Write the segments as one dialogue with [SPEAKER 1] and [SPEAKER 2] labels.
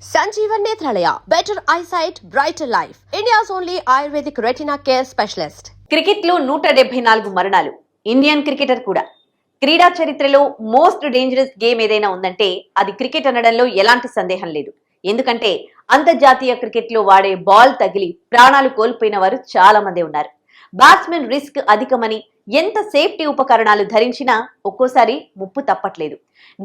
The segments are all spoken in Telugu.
[SPEAKER 1] Sanjeevan Nethralaya, better eyesight, brighter life. India's only Ayurvedic retina care specialist.
[SPEAKER 2] Cricket లో 174 మరణాలు. ఇండియన్ క్రికెటర్ కూడా. క్రీడా చరిత్రలో మోస్ట్ డేంజరస్ గేమ్ ఏదైనా ఉందంటే అది క్రికెట్ అనడంలో ఎలాంటి సందేహం లేదు. ఎందుకంటే అంతర్జాతీయ క్రికెట్ లో వాడే బాల్ తగిలి ప్రాణాలు కోల్పోయిన వారు చాలా మంది ఉన్నారు. బ్యాట్స్మెన్ రిస్క్ అధికమని ఎంత సేఫ్టీ ఉపకరణాలు ధరించినా ఒక్కోసారి ముప్పు తప్పట్లేదు.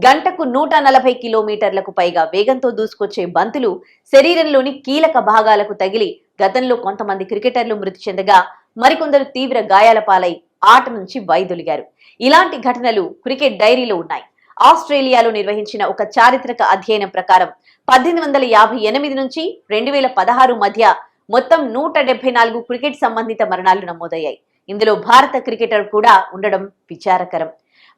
[SPEAKER 2] గంటకు 140 కిలోమీటర్లకు పైగా వేగంతో దూసుకొచ్చే బంతులు శరీరంలోని కీలక భాగాలకు తగిలి గతంలో కొంతమంది క్రికెటర్లు మృతి చెందగా మరికొందరు తీవ్ర గాయాల పాలై ఆట నుంచి వైదొలిగారు. ఇలాంటి ఘటనలు క్రికెట్ డైరీలో ఉన్నాయి. ఆస్ట్రేలియాలో నిర్వహించిన ఒక చారిత్రక అధ్యయనం ప్రకారం 1858 నుంచి 2016 మధ్య మొత్తం 174 క్రికెట్ సంబంధిత మరణాలు నమోదయ్యాయి. ఇందులో భారత క్రికెటర్ కూడా ఉండడం విచారకరం.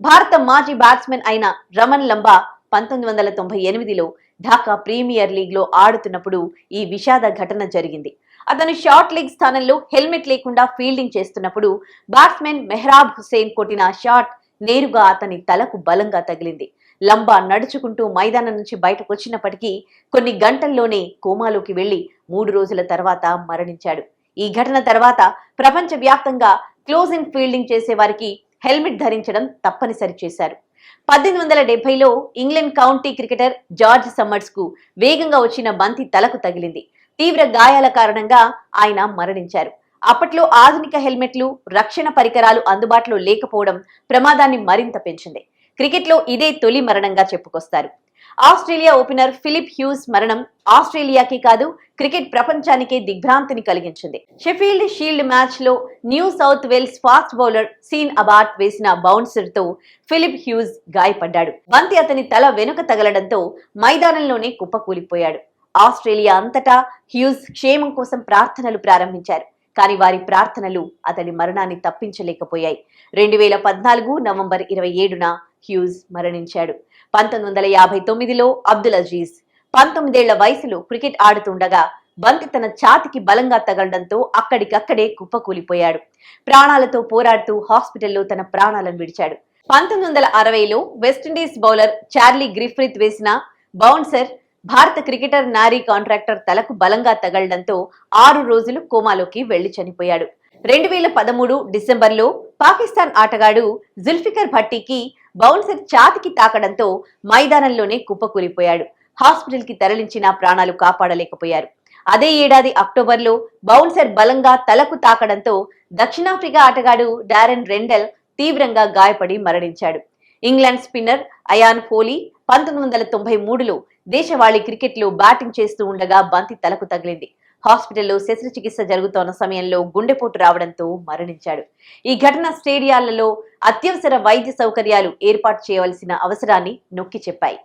[SPEAKER 2] భారత మాజీ బ్యాట్స్మెన్ అయిన రమన్ లంబా 1998లో ఢాకా ప్రీమియర్ లీగ్ లో ఆడుతున్నప్పుడు ఈ విషాద ఘటన జరిగింది. అతను షార్ట్ లెగ్ స్థానంలో హెల్మెట్ లేకుండా ఫీల్డింగ్ చేస్తున్నప్పుడు బ్యాట్స్మెన్ మెహ్రాబ్ హుసేన్ కొట్టిన షాట్ నేరుగా అతని తలకు బలంగా తగిలింది. లంబా నడుచుకుంటూ మైదానం నుంచి బయటకు వచ్చినప్పటికీ కొన్ని గంటల్లోనే కోమాలోకి వెళ్లి 3 రోజుల తర్వాత మరణించాడు. ఈ ఘటన తర్వాత ప్రపంచ వ్యాప్తంగా క్లోజ్ ఇన్ ఫీల్డింగ్ చేసే వారికి హెల్మెట్ ధరించడం తప్పనిసరి చేశారు. 1870లో England county cricketer George Summers కు వేగంగా వచ్చిన బంతి తలకు తగిలింది. తీవ్ర గాయాల కారణంగా ఆయన మరణించారు. అప్పట్లో ఆధునిక హెల్మెట్లు, రక్షణ పరికరాలు అందుబాటులో లేకపోవడం ప్రమాదాన్ని మరింత పెంచింది. క్రికెట్ లో ఇదే తొలి మరణంగా చెప్పుకొస్తారు. ఆస్ట్రేలియా ఓపెనర్ ఫిలిప్ హ్యూస్ మరణం ఆస్ట్రేలియాకి కాదు క్రికెట్ ప్రపంచానికే దిగ్భ్రాంతిని కలిగించింది. షెఫీల్డ్ షీల్డ్ మ్యాచ్ లో New South Wales fast bowler Sean Abbott వేసిన బౌన్సర్ తో ఫిలిప్ హ్యూస్ గాయపడ్డాడు. బంతి అతని తల వెనుక తగలడంతో మైదానంలోనే కుప్పకూలిపోయాడు. ఆస్ట్రేలియా అంతటా హ్యూస్ క్షేమం కోసం ప్రార్థనలు ప్రారంభించారు. కానీ వారి ప్రార్థనలు అతడి మరణాన్ని తప్పించలేకపోయాయి. 2014 నవంబర్ 27న హ్యూస్ మరణించాడు. 1959లో అబ్దుల్ అజీజ్ 19 ఏళ్ల వయసులో క్రికెట్ ఆడుతుండగా బంతి తన ఛాతికి బలంగా తగలడంతో అక్కడికక్కడే కుప్పకూలిపోయాడు. ప్రాణాలతో పోరాడుతూ హాస్పిటల్లో తన ప్రాణాలను విడిచాడు. 1960లో వెస్టిండీస్ బౌలర్ చార్లీ గ్రిఫిత్ వేసిన బౌన్సర్ భారత క్రికెటర్ నారీ కాంట్రాక్టర్ తలకు బలంగా తగలడంతో 6 రోజులు కోమాలోకి వెళ్లి చనిపోయాడు. 2013 డిసెంబర్లో పాకిస్తాన్ ఆటగాడు జుల్ఫికర్ భట్టీకి బౌన్సర్ ఛాతికి తాకడంతో మైదానంలోనే కుప్పకూలిపోయాడు. హాస్పిటల్ కి తరలించిన ప్రాణాలు కాపాడలేకపోయారు. అదే ఏడాది అక్టోబర్లో బౌన్సర్ బలంగా తలకు తాకడంతో దక్షిణాఫ్రికా ఆటగాడు డారెన్ రెండెల్ తీవ్రంగా గాయపడి మరణించాడు. ఇంగ్లాండ్ స్పిన్నర్ అయాన్ ఫోలీ 1993లో దేశవాళీ క్రికెట్ లో బ్యాటింగ్ చేస్తూ ఉండగా బంతి తలకు తగిలింది. హాస్పిటల్లో శస్త్రచికిత్స జరుగుతోన్న సమయంలో గుండెపోటు రావడంతో మరణించాడు. ఈ ఘటన స్టేడియాలలో అత్యవసర వైద్య సౌకర్యాలు ఏర్పాటు చేయవలసిన అవసరాన్ని నొక్కి చెప్పాయి.